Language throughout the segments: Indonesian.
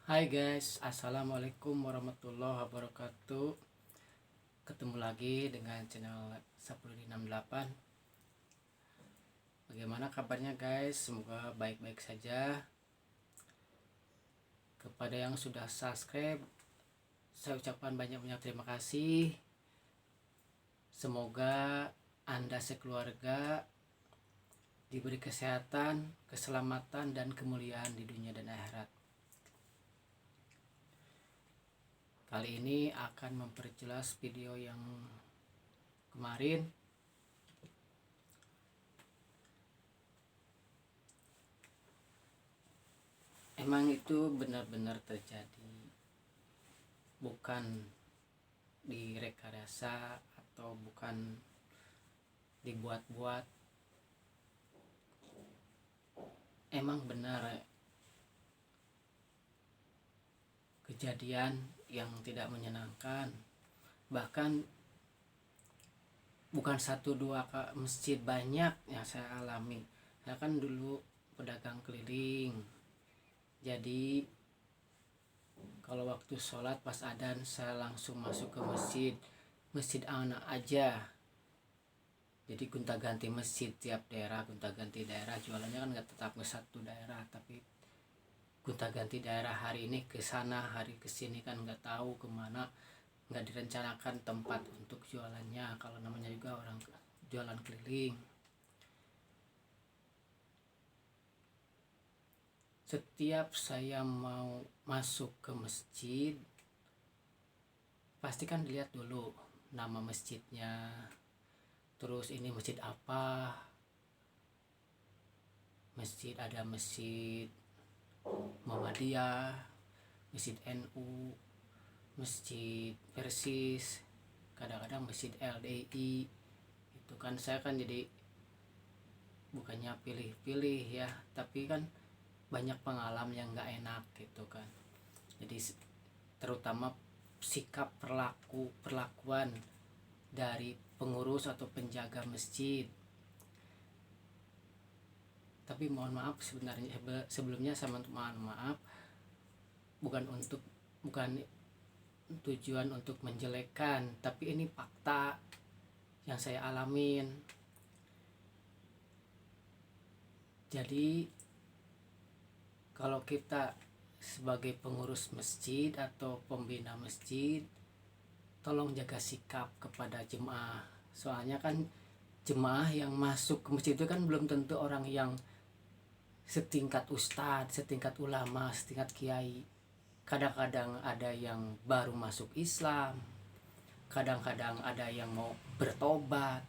Hai guys, assalamualaikum warahmatullahi wabarakatuh. Ketemu lagi dengan channel 1068. Bagaimana kabarnya guys? Semoga baik-baik saja. Kepada yang sudah subscribe, saya ucapkan banyak-banyak terima kasih. Semoga Anda sekeluarga diberi kesehatan, keselamatan, dan kemuliaan di dunia dan akhirat. Kali ini akan memperjelas video yang kemarin. Emang itu benar-benar terjadi, bukan direkayasa atau bukan dibuat-buat. Emang benar kejadian yang tidak menyenangkan. Bahkan bukan satu dua masjid, banyak yang saya alami. Saya kan dulu pedagang keliling, jadi kalau waktu sholat pas adzan saya langsung masuk ke masjid anak aja. Jadi gonta-ganti masjid, tiap daerah gonta-ganti daerah, jualannya kan nggak tetap ke satu daerah, tapi gonta-ganti daerah, hari ini ke sana, hari ke sini, kan nggak tahu kemana, nggak direncanakan tempat untuk jualannya. Kalau namanya juga orang jualan keliling. Setiap saya mau masuk ke masjid, pasti kan dilihat dulu nama masjidnya, terus ini masjid apa. Ada masjid Muhammadiyah, masjid NU, masjid Persis, kadang-kadang masjid LDI. Itu kan saya kan jadi bukannya pilih-pilih ya, tapi kan banyak pengalaman yang nggak enak gitu kan. Jadi terutama sikap perlakuan dari pengurus atau penjaga masjid. Tapi mohon maaf, sebenarnya sebelumnya saya mohon maaf, bukan tujuan untuk menjelekkan, tapi ini fakta yang saya alamin. Jadi kalau kita sebagai pengurus masjid atau pembina masjid, tolong jaga sikap kepada jemaah. Soalnya kan jemaah yang masuk ke masjid itu kan belum tentu orang yang setingkat ustadz, setingkat ulama, setingkat kiai. Kadang-kadang ada yang baru masuk Islam, kadang-kadang ada yang mau bertobat,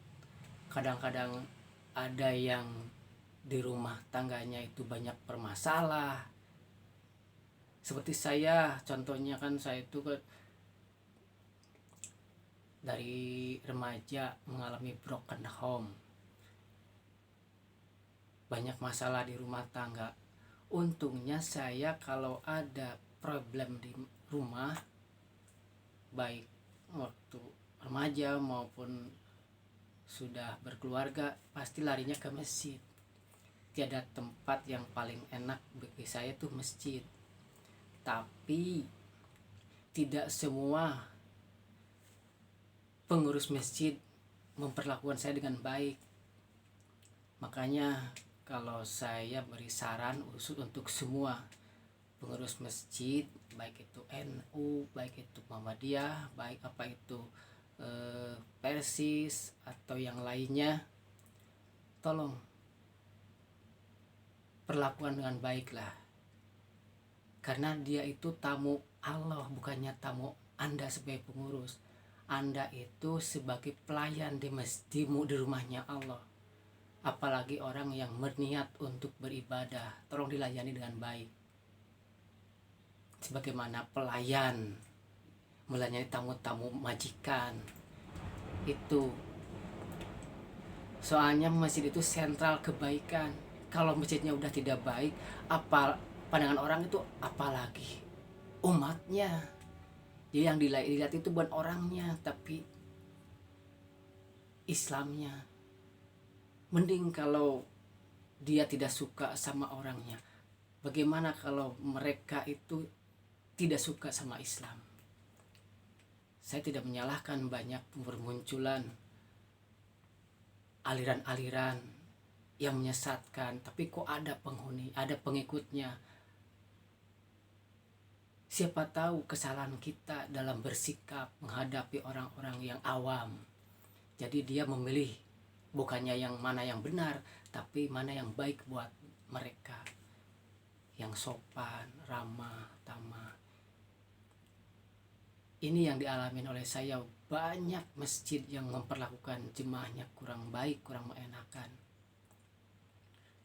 kadang-kadang ada yang di rumah tangganya itu banyak bermasalah. Seperti saya, contohnya kan saya itu dari remaja mengalami broken home, banyak masalah di rumah tangga. Untungnya saya kalau ada problem di rumah, baik waktu remaja maupun sudah berkeluarga, pasti larinya ke masjid. Tiada tempat yang paling enak bagi saya tuh masjid. Tapi tidak semua pengurus masjid memperlakukan saya dengan baik. Makanya kalau saya beri saran khusus untuk semua pengurus masjid, baik itu NU, baik itu Muhammadiyah, baik apa itu Persis atau yang lainnya, tolong perlakuan dengan baik lah. Karena dia itu tamu Allah, bukannya tamu Anda sebagai pengurus. Anda itu sebagai pelayan di masjid, di rumahnya Allah. Apalagi orang yang berniat untuk beribadah, tolong dilayani dengan baik. Sebagaimana pelayan melayani tamu-tamu majikan. Itu soalnya masjid itu sentral kebaikan. Kalau masjidnya udah tidak baik, apa pandangan orang itu, apalagi umatnya. Jadi yang dilihat itu bukan orangnya, tapi Islamnya. Mending kalau dia tidak suka sama orangnya, bagaimana kalau mereka itu tidak suka sama Islam. Saya tidak menyalahkan banyak bermunculan aliran-aliran yang menyesatkan, tapi kok ada penghuni, ada pengikutnya. Siapa tahu kesalahan kita dalam bersikap menghadapi orang-orang yang awam. Jadi dia memilih bukannya yang mana yang benar, tapi mana yang baik buat mereka, yang sopan, ramah, tamah. Ini yang dialami oleh saya. Banyak masjid yang memperlakukan jemaahnya kurang baik, kurang mengenakan.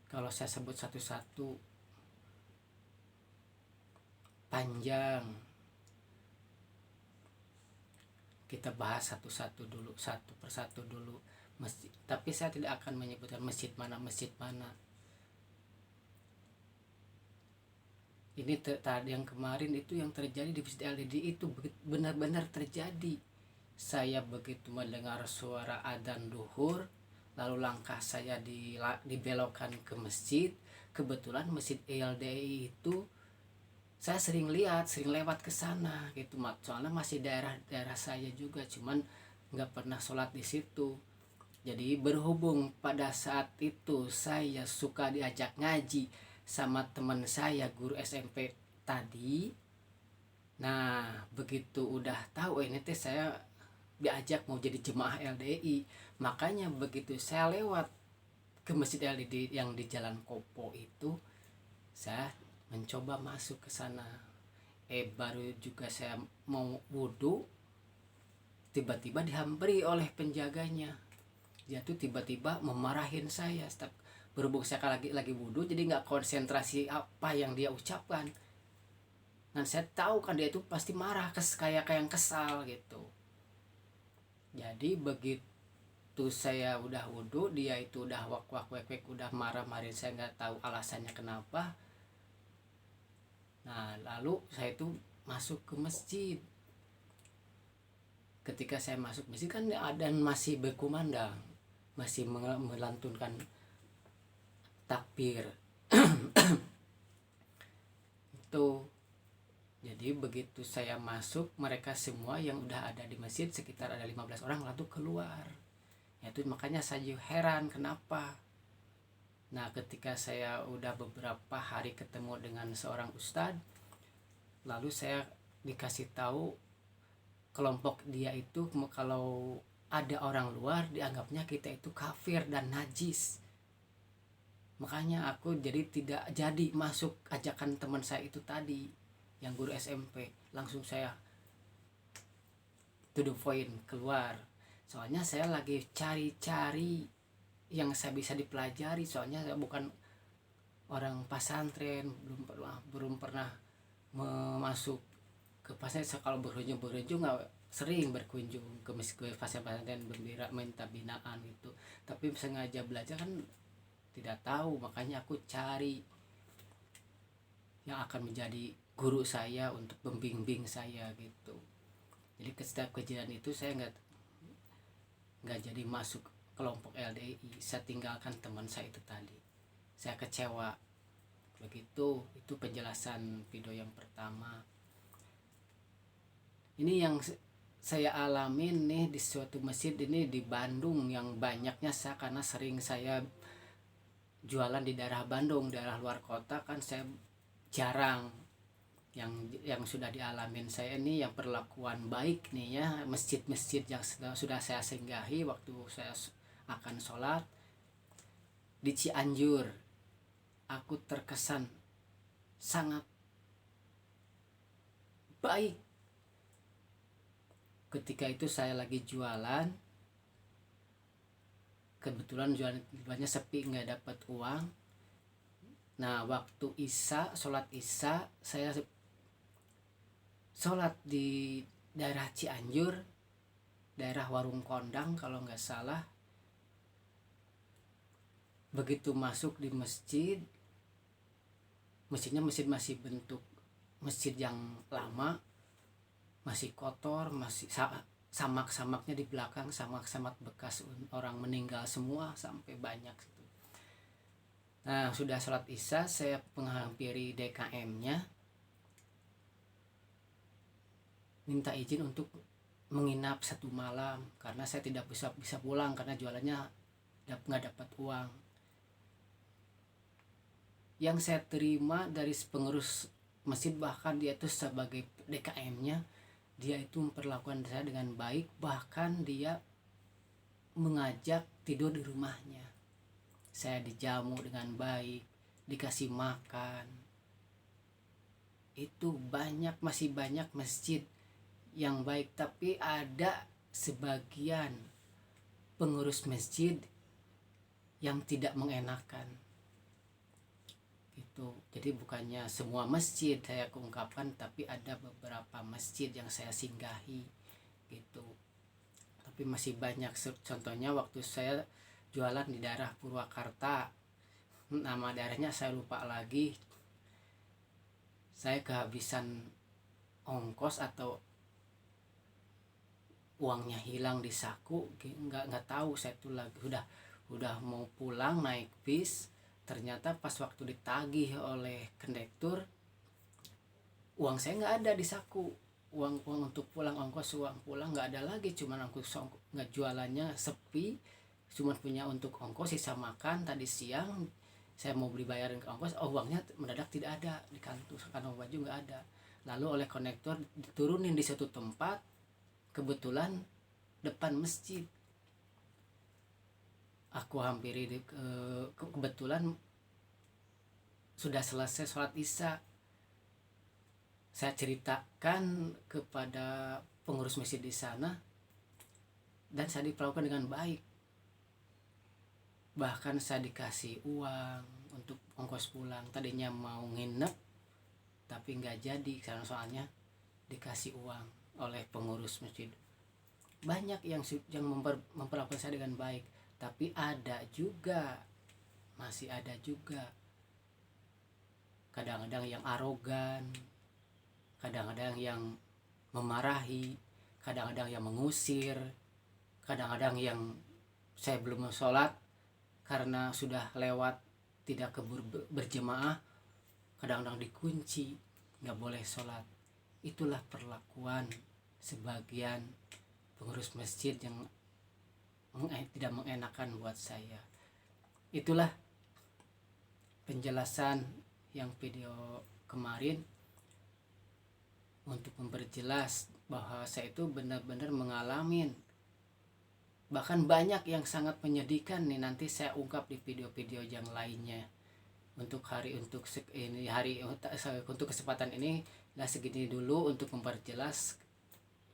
Kalau saya sebut satu-satu panjang, kita bahas satu-satu dulu, satu persatu dulu masjid. Tapi saya tidak akan menyebutkan masjid mana. Ini tadi yang kemarin itu yang terjadi di Masjid LDD itu benar-benar terjadi. Saya begitu mendengar suara adzan duhur, lalu langkah saya dibelokkan ke masjid. Kebetulan Masjid LDI itu saya sering lewat ke sana gitu, soalnya masih daerah saya juga, cuman nggak pernah sholat di situ. Jadi berhubung pada saat itu saya suka diajak ngaji sama teman saya guru SMP tadi. Nah begitu udah tahu ini teh saya diajak mau jadi jemaah LDI, makanya begitu saya lewat ke Masjid LDI yang di Jalan Kopo itu, saya mencoba masuk ke sana. Baru juga saya mau wudhu, tiba-tiba dihampiri oleh penjaganya. Dia tuh tiba-tiba memarahin saya. Berhubung saya lagi wudhu, jadi nggak konsentrasi apa yang dia ucapkan. Dan saya tahu kan dia itu pasti marah, kayak yang kesal gitu. Jadi begitu saya udah wudhu, dia itu udah wak udah marah-marahin saya, nggak tahu alasannya kenapa. Nah lalu saya itu masuk ke masjid. Ketika saya masuk masjid kan adzan masih berkumandang, masih melantunkan takbir itu. Jadi begitu saya masuk, mereka semua yang udah ada di masjid sekitar ada 15 orang lalu keluar. Itu makanya saya heran kenapa. Nah ketika saya udah beberapa hari ketemu dengan seorang ustadz, lalu saya dikasih tahu kelompok dia itu kalau ada orang luar dianggapnya kita itu kafir dan najis. Makanya aku tidak jadi masuk ajakan teman saya itu tadi yang guru SMP. Langsung saya to the point keluar. Soalnya saya lagi cari-cari yang saya bisa dipelajari. Soalnya saya bukan orang pesantren, belum pernah masuk ke pesantren. Kalau berkunjung nggak sering berkunjung ke pesantren berbirak minta binaan gitu. Tapi sengaja belajar kan tidak tahu, makanya aku cari yang akan menjadi guru saya untuk membimbing saya gitu. Jadi setiap kejadian itu saya nggak jadi masuk kelompok LDI, saya tinggalkan teman saya itu tadi. Saya kecewa. Begitu, itu penjelasan video yang pertama. Ini yang saya alamin nih di suatu masjid ini di Bandung, yang banyaknya saya karena sering saya jualan di daerah Bandung, daerah luar kota kan saya jarang. Yang sudah dialamin saya ini yang perlakuan baik nih ya, masjid-masjid yang sudah saya singgahi waktu saya akan sholat di Cianjur. Aku terkesan sangat baik. Ketika itu saya lagi jualan, kebetulan jualannya sepi, nggak dapat uang. Nah waktu isya, sholat isya, saya sholat di daerah Cianjur, daerah Warung Kondang kalau nggak salah. Begitu masuk di masjidnya masih bentuk masjid yang lama, masih kotor, masih samak-samaknya di belakang, samak-samak bekas orang meninggal semua sampai banyak gitu. Nah sudah sholat isya, saya menghampiri DKM-nya. minta izin untuk menginap 1 malam karena saya tidak bisa pulang karena jualannya nggak dapat uang. Yang saya terima dari pengurus masjid, bahkan dia itu sebagai DKM-nya, dia itu memperlakukan saya dengan baik, bahkan dia mengajak tidur di rumahnya. Saya dijamu dengan baik, dikasih makan. Itu masih banyak masjid yang baik, tapi ada sebagian pengurus masjid yang tidak mengenakan gitu. Jadi bukannya semua masjid saya ungkapkan, tapi ada beberapa masjid yang saya singgahi gitu. Tapi masih banyak, contohnya waktu saya jualan di daerah Purwakarta, nama daerahnya saya lupa lagi, saya kehabisan ongkos atau uangnya hilang di saku, nggak tahu. Saya tuh lagi udah mau pulang naik bis, ternyata pas waktu ditagih oleh kondektur, uang saya nggak ada di saku. Uang untuk pulang, ongkos uang pulang nggak ada lagi, cuman ongkos, nggak, jualannya sepi, cuma punya untuk ongkos, sisa makan tadi siang. Saya mau beli bayarin ke ongkos, uangnya mendadak tidak ada di kantong baju, nggak ada. Lalu oleh konektor diturunin di satu tempat, kebetulan depan masjid. Aku hampiri, kebetulan sudah selesai sholat isya. Saya ceritakan kepada pengurus masjid di sana dan saya diperlakukan dengan baik. Bahkan saya dikasih uang untuk ongkos pulang. Tadinya mau nginep tapi nggak jadi karena soalnya dikasih uang oleh pengurus masjid. Banyak yang memperlakukan saya dengan baik, tapi masih ada juga kadang-kadang yang arogan, kadang-kadang yang memarahi, kadang-kadang yang mengusir, kadang-kadang yang saya belum sholat karena sudah lewat tidak keburu berjemaah, kadang-kadang dikunci, nggak boleh sholat. Itulah perlakuan sebagian pengurus masjid yang tidak mengenakan buat saya. Itulah penjelasan yang video kemarin untuk memperjelas bahwa saya itu benar-benar mengalami, bahkan banyak yang sangat menyedihkan nih, nanti saya ungkap di video-video yang lainnya. Untuk kesempatan ini lah segini dulu untuk memperjelas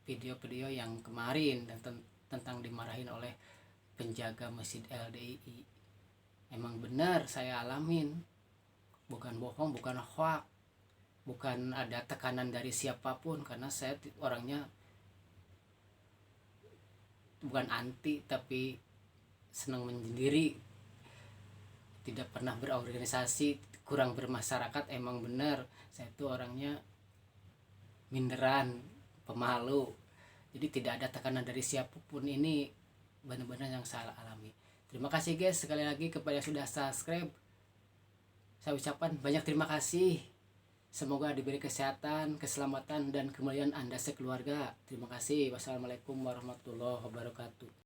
video-video yang kemarin dan tentang dimarahin oleh penjaga masjid LDII. Emang benar saya alamin, bukan bohong, bukan hoax, bukan ada tekanan dari siapapun, karena saya orangnya bukan anti tapi senang menyendiri, tidak pernah berorganisasi, kurang bermasyarakat. Emang benar saya itu orangnya minderan, pemalu, jadi tidak ada tekanan dari siapapun. Ini benar-benar yang saya alami. Terima kasih guys sekali lagi kepada yang sudah subscribe. Saya ucapkan banyak terima kasih. Semoga diberi kesehatan, keselamatan, dan kemuliaan Anda sekeluarga. Terima kasih. Wassalamualaikum warahmatullahi wabarakatuh.